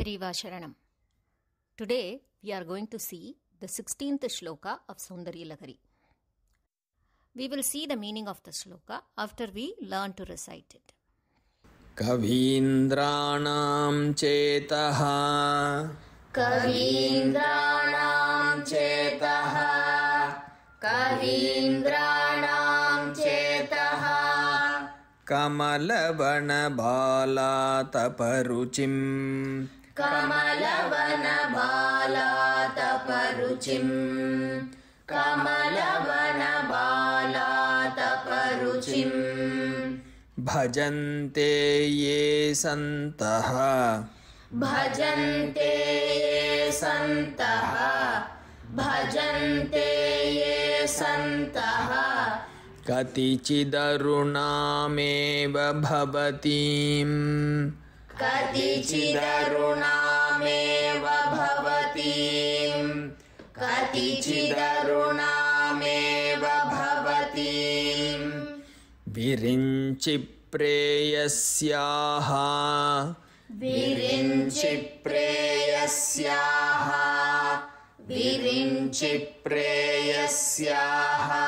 Hayagriva Sharanam. Today we are going to see the 16th shloka of Saundarya Lahari. We will see the meaning of the shloka after we learn to recite it. Kavindranam chetaha Kavindranam chetaha Kavindranam chetaha Kamalavana bala taparuchim Kamalavana bala taparuchim Kamalavana bala taparuchim Bhajante ye santaha Bhajante ye santaha Bhajante ye santaha Katichidarunameva bhavatim Katichidarunameva bhavatim Katichidarunameva bhavatim Virinchipreyasyaha Virinchipreyasyaha Virinchipreyasyaha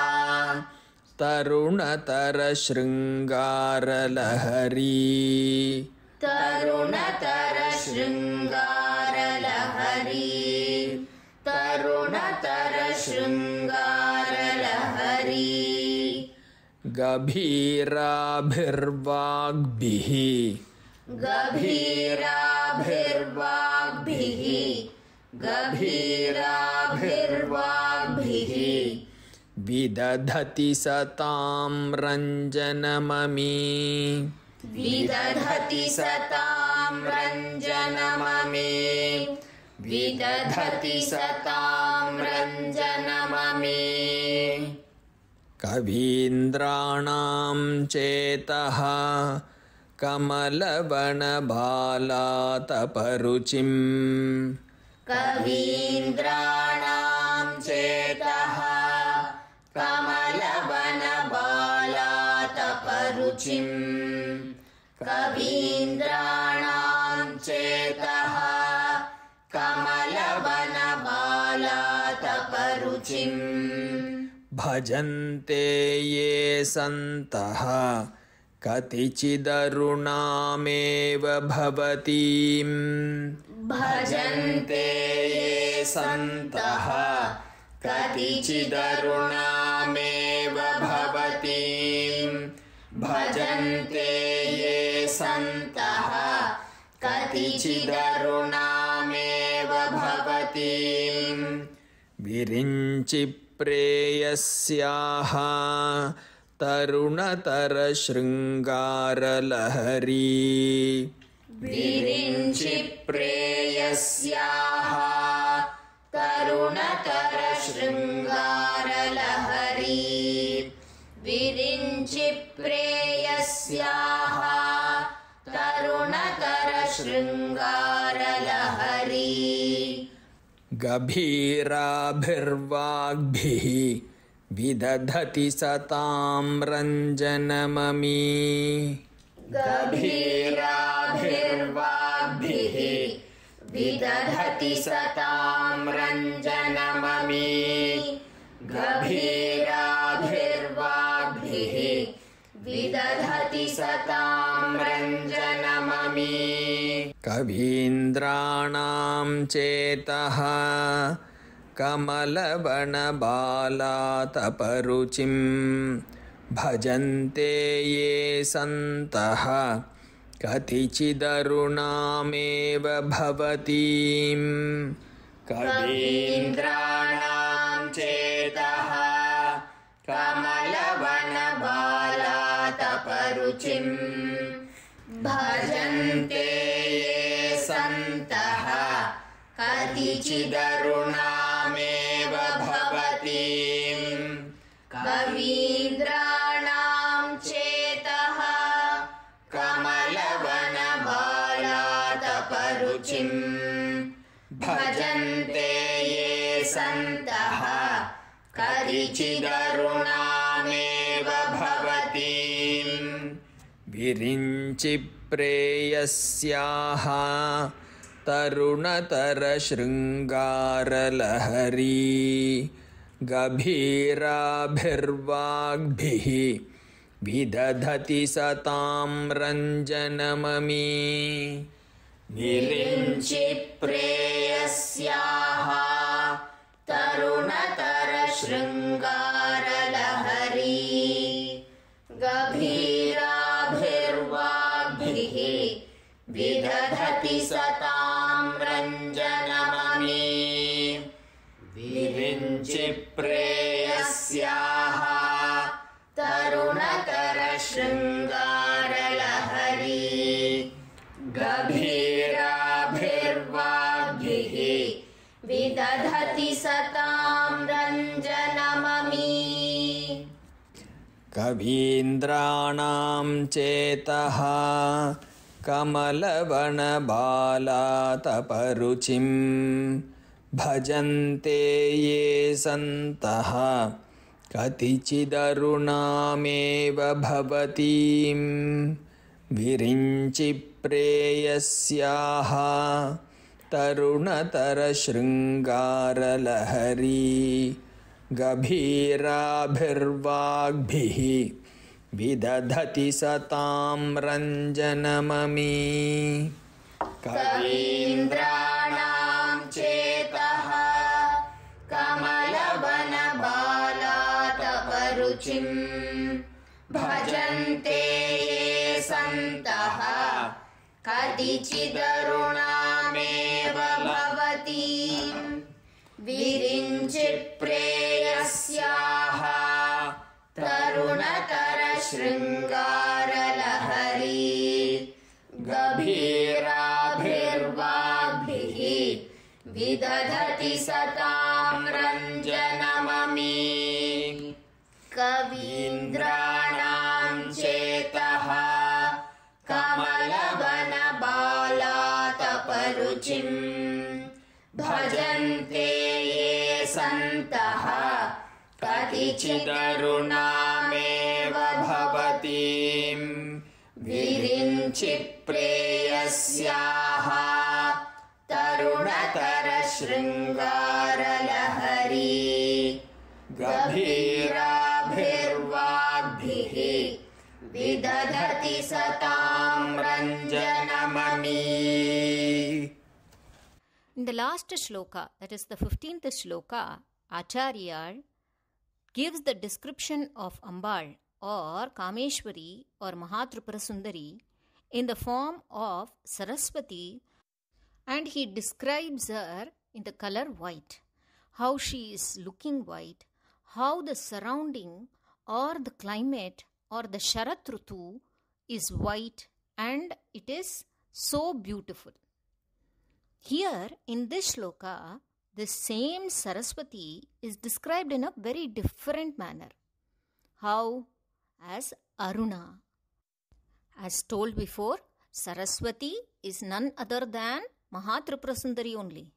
Tarunatara Shringara Lahari Tarunatara Shringara Lahari Tarunatara Shringara Lahari Gabhirabhirvagbhihi Gabhirabhirvagbhihi Gabhirabhirvagbhihi Vidadhati satam ranjanamami Vidadhati satam ranjanamami Vidadhati satam ranjanamami Kavindranam chetaha Kamalavana bala taparuchim Kavindranam chetaha Kamalavana bala taparuchim Kavindranam chetaha Kamalavana bala taparuchim Bhajante ye santaha Katichidarunameva bhavatim Bhajante ye santaha Katichidarunameva bhavatim Bhajante ye santaha Katichidarunameva bhavatim Virinchipreyasyaha Tarunatara Shringara Lahari Virinchipreyasyaha Tarunatara Shringara Lahari Virinchipreyasyaha Tarunatara Shringara Lahari Gabhirabhirvagbhihi Vidadhati satam ranjanamami Gabhirabhirvagbhihi Vidadhati satam ranjanamami Gabhirabhirvagbhihi Vidadhati satam ranjanamami Kavindranam chetaha Kamalavana bala taparuchim Bhajante ye santaha Katichidarunameva bhavatim Kavindranam chetaha Kamalavana bala taparuchim Bhajante ye santaha Katichidarunameva bhavatim Kavindranam chetaha Kamalavana bala taparuchim Bhajante ye santaha Katichidarunameva bhavatim Virinchipreyasyaha तरुणतरशृङ्गारलहरी गभीराभिर्वाग्भिः विदधति सतां रञ्जनममी विरिञ्चि प्रेयस्याः तरुणतरशृङ्गारलहरी गभीराभिर्वाग्भिः विदधति सतां रञ्जनममी विरिञ्चि प्रेयस्याः तरुणतरशृङ्गारलहरी गभीराभिर्वाग्भिः विदधति सतां रञ्जनममी कवीन्द्राणां चेतः कमलवनबालातपरुचिं भजन्ते ये सन्तः कतिचिदरुणामेव भवतीं विरिञ्चि प्रेयस्याः तरुणतरशृङ्गारलहरी गभीराभिर्वाग्भिः विदधति सतां रञ्जनममी कवीन्द्राणां चेतः कमलवनबालातपरुचिं भजन्ते ये सन्तः कतिचिदरुणामेव भवतीं विरिञ्चि प्रेयस्याः तरुणतरशृङ्गारलहरी गभीराभिर्वाग्भिः विदधति सतां रञ्जनममी कवीन्द्राणां चेतः कमलवनबालातपरुचिं भजन्ते ये सन्तः कतिचिदरुणामेव भवतीं विरिञ्चि प्रेयस्याः तरुणतरशृङ्गारलहरी गभीराभिर्वाग्भिः विदधति सतां रञ्जनममी. In the last shloka, that is the 15th shloka, Acharya gives the description of Ambal or Kameshwari or Mahatripura Sundari in the form of Saraswati, and he describes her in the color white, how she is looking white, how the surrounding or the climate or the Sharat Rutu is white, and it is so beautiful. Here in this shloka, this same Saraswati is described in a very different manner. How? As Aruna. As told before, Saraswati is none other than Mahatripura Sundari only.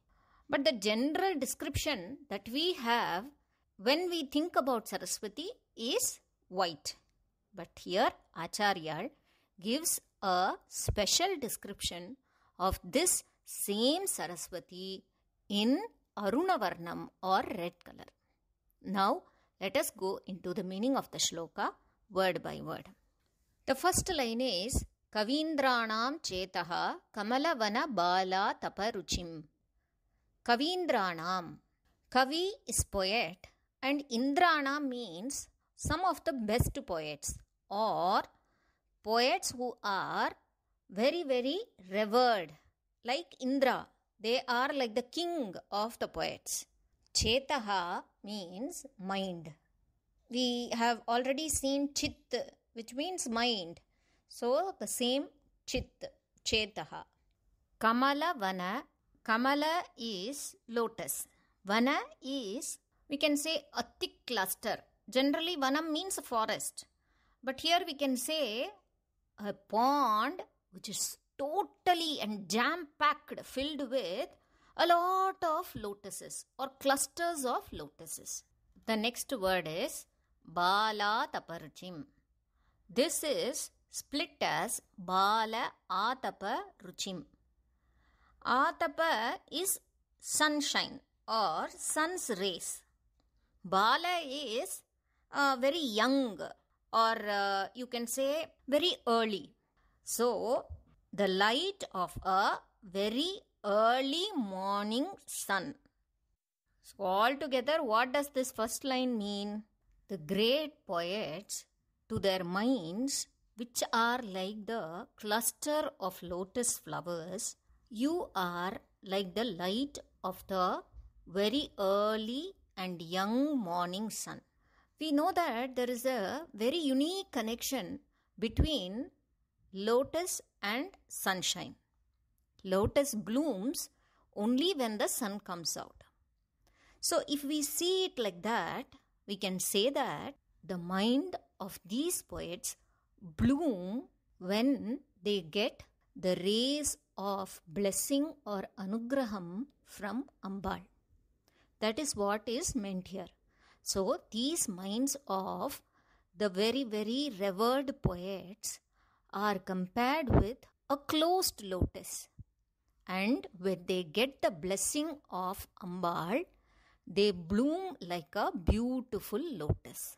But the general description that we have when we think about Saraswati is white. But here Acharya gives a special description of this same Saraswati in Aruna Varnam or red color. Now let us go into the meaning of the shloka word by word. The first line is Kavindranam Chetaha Kamalavana Bala Taparuchim. Kavindranam. Kavi is poet and Indranam means some of the best poets or poets who are very, very revered. Like Indra, they are like the king of the poets. Chetaha means mind. We have already seen Chit, which means mind. So the same Chit, Chetaha. Kamala Vana. Kamala is lotus. Vana is, we can say, a thick cluster. Generally, Vanam means a forest. But here we can say a pond which is totally and jam-packed, filled with a lot of lotuses or clusters of lotuses. The next word is Bala Taparuchim. This is split as Bala Atapa Ruchim. Atapa is sunshine or sun's rays. Bala is very young, or you can say very early. So, the light of a very early morning sun. So, altogether, what does this first line mean? The great poets, to their minds, which are like the cluster of lotus flowers, you are like the light of the very early and young morning sun. We know that there is a very unique connection between lotus and sunshine. Lotus blooms only when the sun comes out. So if we see it like that, we can say that the mind of these poets bloom when they get the rays of blessing or anugraham from Ambal. That is what is meant here. So these minds of the very, very revered poets are compared with a closed lotus. And when they get the blessing of Ambal, they bloom like a beautiful lotus.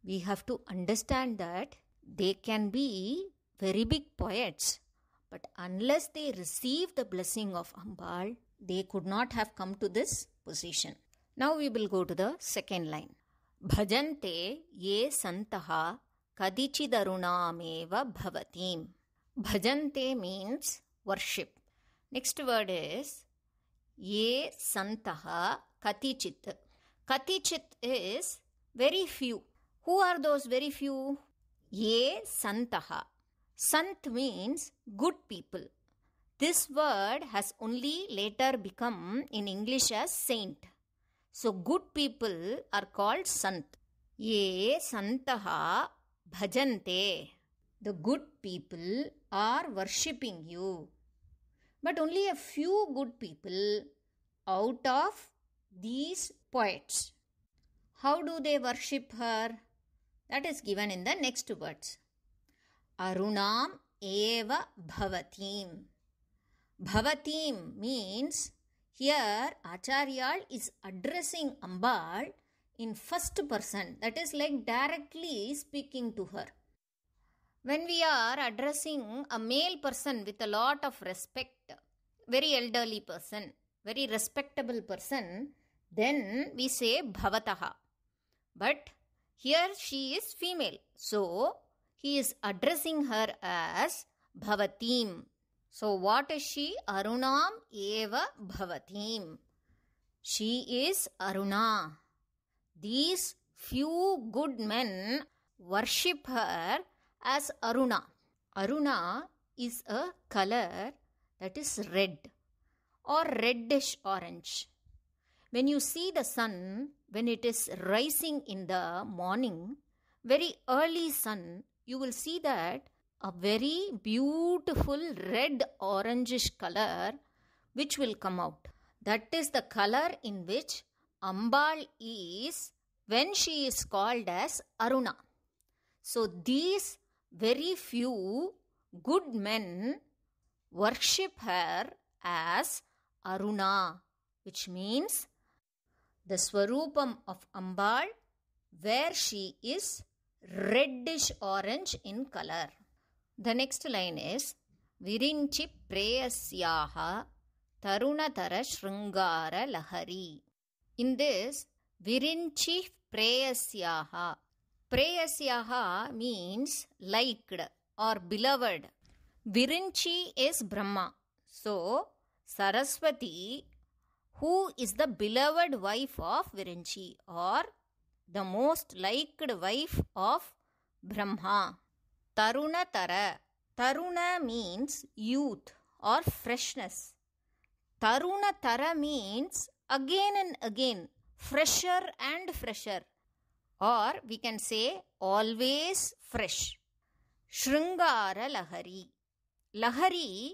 We have to understand that they can be very big poets, but unless they receive the blessing of Ambal, they could not have come to this position. Now we will go to the second line. Bhajante ye santaha kadichidarunameva bhavatim. Bhajante means worship. Next word is ye santaha katichit. Katichit is very few. Who are those very few? Ye santaha. Sant means good people. This word has only later become in English as saint. So good people are called sant. Ye santaha bhajante. The good people are worshipping you. But only a few good people out of these poets. How do they worship her? That is given in the next words. Arunam eva bhavatim. Bhavatim means here Acharyal is addressing Ambal in first person. That is like directly speaking to her. When we are addressing a male person with a lot of respect, very elderly person, very respectable person, then we say bhavataha. But here she is female. So, he is addressing her as bhavatim. So, what is she? Arunam eva bhavatim. She is Aruna. These few good men worship her as Aruna. Aruna is a color that is red or reddish orange. When you see the sun, when it is rising in the morning, very early sun, you will see that a very beautiful red orangish color which will come out. That is the color in which Ambal is when she is called as Aruna. So these very few good men worship her as Aruna, which means the Swarupam of Ambal, where she is reddish orange in color. The next line is Virinchi Preyasyaha Tarunatara Shrungara Lahari. In this, Virinchi Preyasyaha. Preyasyaha means liked or beloved. Virinchi is Brahma. So, Saraswati, who is the beloved wife of Virinchi or the most liked wife of Brahma. Tarunatara. Taruna means youth or freshness. Tarunatara means again and again, fresher and fresher. Or we can say always fresh. Shrungara Lahari. Lahari,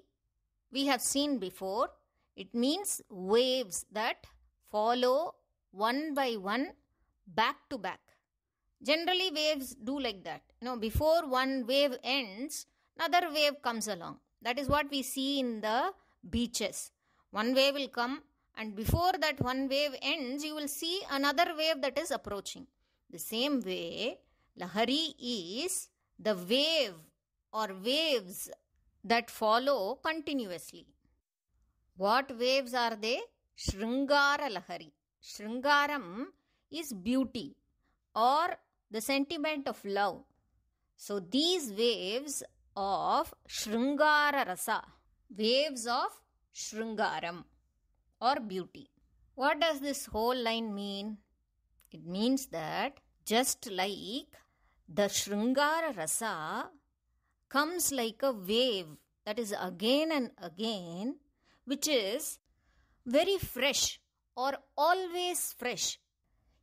we have seen before, it means waves that follow one by one, back to back. Generally waves do like that. Before one wave ends, another wave comes along. That is what we see in the beaches. One wave will come, and before that one wave ends, you will see another wave that is approaching. The same way, Lahari is the wave or waves that follow continuously. What waves are they? Shringara Lahari. Shringaram is beauty or the sentiment of love. So these waves of Shringara Rasa, waves of Shringaram or beauty. What does this whole line mean? It means that just like the Shringara Rasa comes like a wave that is again and again, which is very fresh or always fresh.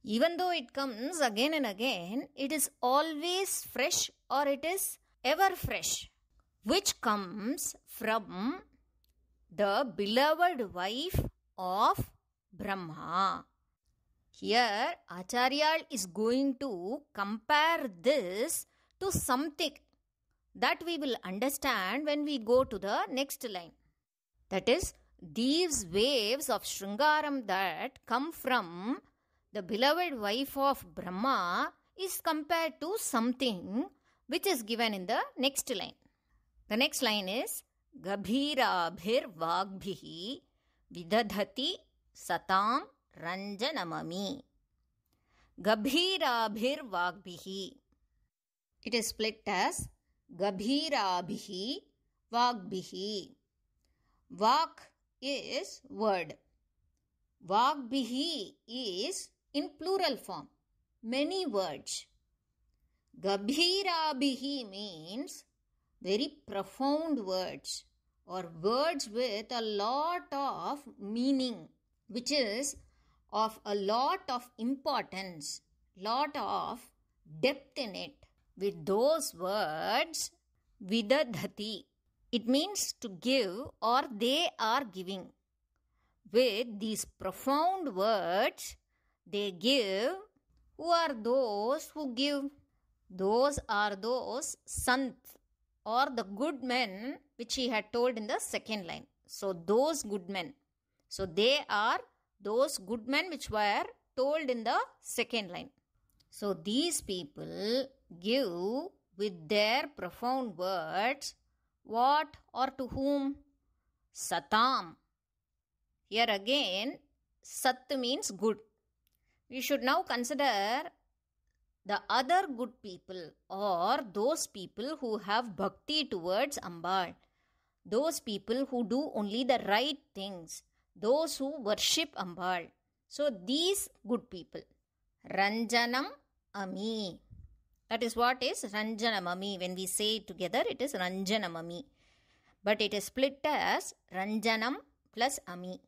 Even though it comes again and again, it is always fresh or it is ever fresh, which comes from the beloved wife of Brahma. Here, Acharya is going to compare this to something that we will understand when we go to the next line. That is, these waves of Shringaram that come from the beloved wife of Brahma is compared to something which is given in the next line. The next line is Gabhirabhir Vagbhihi Vidadhati Satam Ranjanamami. Gabhirabhir Vagbhihi. It is split as Gabhirabhihi Vagbhihi. Vak is word. Vagbhihi is in plural form, many words. Gabhirabhihi means very profound words or words with a lot of meaning, which is of a lot of importance, lot of depth in it. With those words, vidadhati, it means to give or they are giving. With these profound words, they give. Who are those who give? Those are those sant or the good men which he had told in the second line. So those good men. So they are those good men which were told in the second line. So these people give with their profound words. What or to whom? Satam. Here again, Sat means good. We should now consider the other good people or those people who have bhakti towards Ambal. Those people who do only the right things. Those who worship Ambal. So these good people. Ranjanam Ami. That is what is Ranjanamami. When we say it together, it is Ranjanamami. But it is split as Ranjanam plus Ami.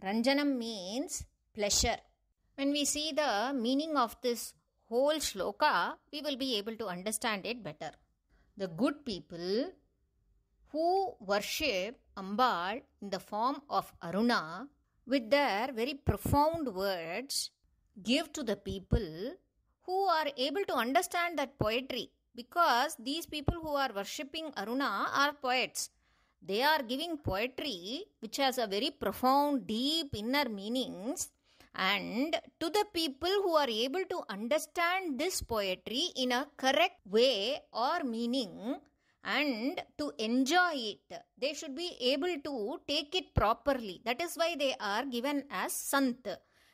Ranjanam means pleasure. When we see the meaning of this whole shloka, we will be able to understand it better. The good people who worship Ambal in the form of Aruna, with their very profound words, give to the people who are able to understand that poetry, because these people who are worshipping Aruna are poets. They are giving poetry which has a very profound, deep inner meanings, and to the people who are able to understand this poetry in a correct way or meaning and to enjoy it, they should be able to take it properly. That is why they are given as Sant.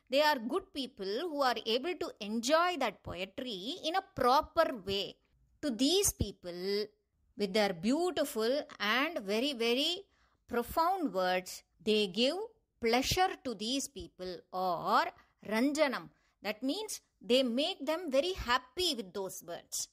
They are good people who are able to enjoy that poetry in a proper way. To these people, with their beautiful and very, very profound words, they give pleasure to these people or Ranjanam. That means they make them very happy with those words.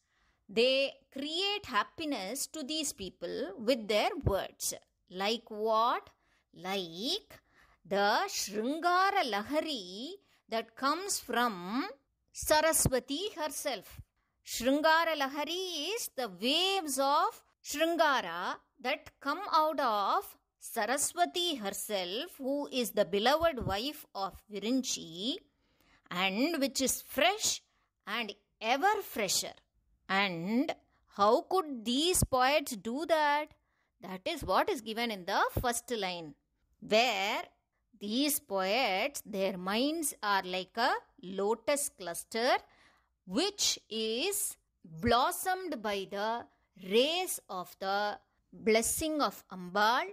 They create happiness to these people with their words. Like what? Like the Shringara Lahari that comes from Saraswati herself. Shringara Lahari is the waves of Shringara that come out of Saraswati herself, who is the beloved wife of Virinchi, and which is fresh and ever fresher. And how could these poets do that? That is what is given in the first line. where these poets, their minds are like a lotus cluster which is blossomed by the rays of the blessing of Ambal,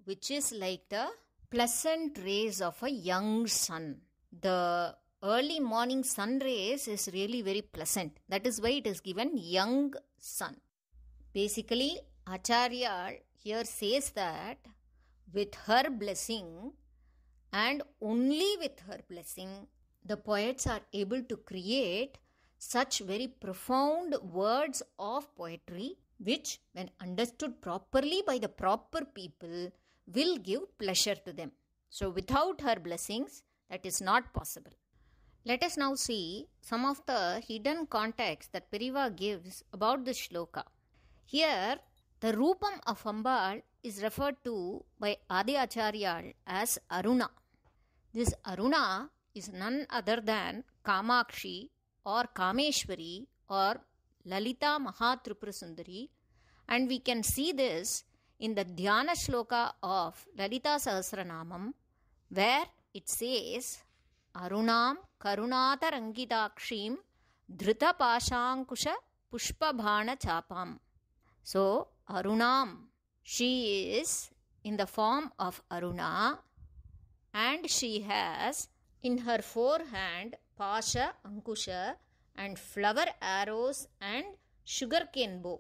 which is like the pleasant rays of a young sun. The early morning sun rays is really very pleasant. That is why it is given young sun. Basically, Acharya here says that with her blessing and only with her blessing, the poets are able to create such very profound words of poetry which, when understood properly by the proper people, will give pleasure to them. So without her blessings, that is not possible. Let us now see some of the hidden context that Periva gives about this shloka. Here, the Rupam of Ambal is referred to by Adi Acharya as Aruna. This Aruna is none other than Kamakshi or Kameshwari or Lalita Mahatripura Sundari, and we can see this in the Dhyana Shloka of Lalita Sahasranamam, where it says Arunam Karunata Rangitakshim Dhrita Pashankusha Pushpabhana Chapam. So Arunam, she is in the form of Aruna, and she has in her forehand Pasha, Ankusha and flower arrows and sugarcane bow.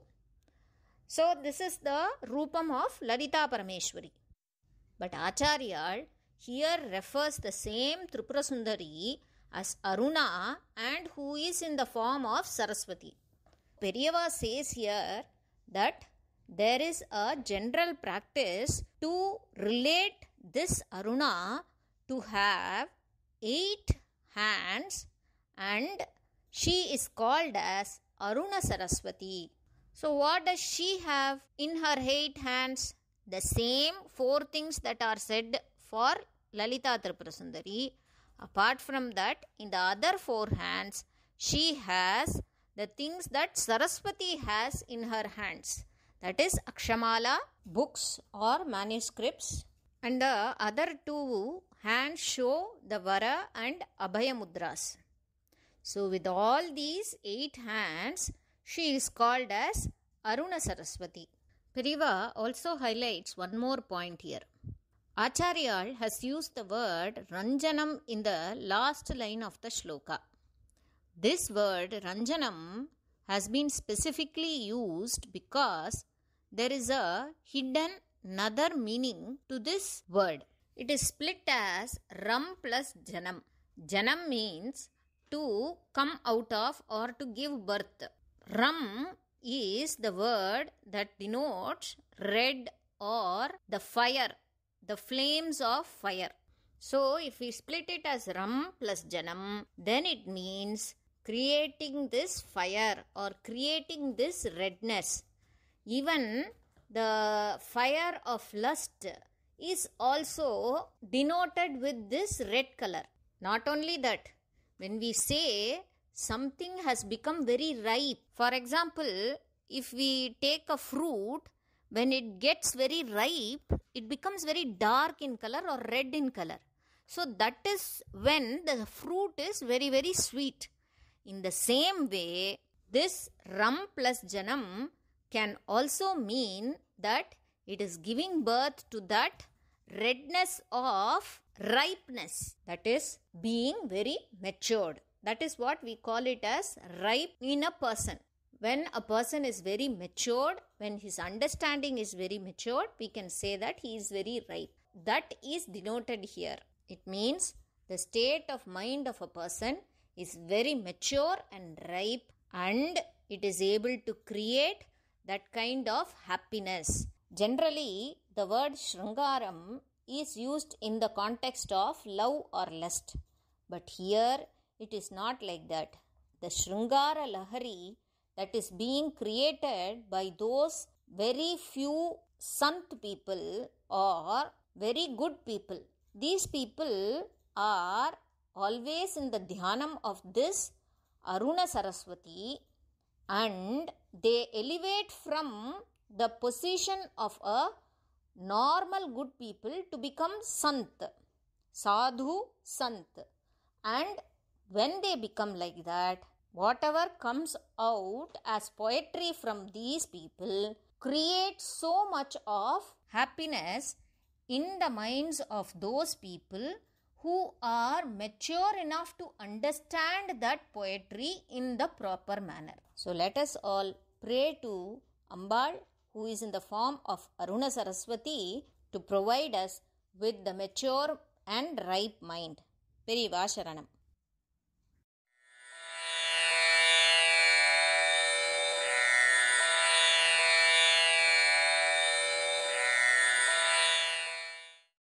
So this is the Rupam of Lalita Parameshwari. But Acharya here refers the same Tripura Sundari as Aruna and who is in the form of Saraswati. Periyava says here that there is a general practice to relate this Aruna to have 8 hands, and she is called as Aruna Saraswati. So what does she have in her 8 hands? The same 4 things that are said for Lalita Tripura Sundari. Apart from that, in the other 4 hands, she has the things that Saraswati has in her hands. That is Akshamala, books or manuscripts. And the other 2 hands show the Vara and Abhaya Mudras. So with all these 8 hands, she is called as Aruna Saraswati. Periva also highlights one more point here. Acharya has used the word Ranjanam in the last line of the shloka. This word Ranjanam has been specifically used because there is a hidden another meaning to this word. It is split as Ram plus Janam. Janam means to come out of or to give birth. Ram is the word that denotes red or the fire, the flames of fire. So if we split it as Ram plus Janam, then it means creating this fire or creating this redness. Even the fire of lust is also denoted with this red color. Not only that, when we say something has become very ripe, for example, if we take a fruit, when it gets very ripe, it becomes very dark in color or red in color. So that is when the fruit is very, very sweet. In the same way, this Ram plus Janam can also mean that it is giving birth to that redness of ripeness, that is being very matured. That is what we call it as ripe in a person. When a person is very matured, when his understanding is very matured, we can say that he is very ripe. That is denoted here. It means the state of mind of a person is very mature and ripe, and it is able to create that kind of happiness. Generally, the word Shringaram is used in the context of love or lust. But here, it is not like that. The Shringara Lahari that is being created by those very few Sant people or very good people. These people are always in the dhyanam of this Aruna Saraswati, and they elevate from the position of a normal good people to become sant, sadhu sant. And when they become like that, whatever comes out as poetry from these people creates so much of happiness in the minds of those people who are mature enough to understand that poetry in the proper manner. So let us all pray to Ambal, who is in the form of Aruna Saraswati, to provide us with the mature and ripe mind. Periva Sharanam.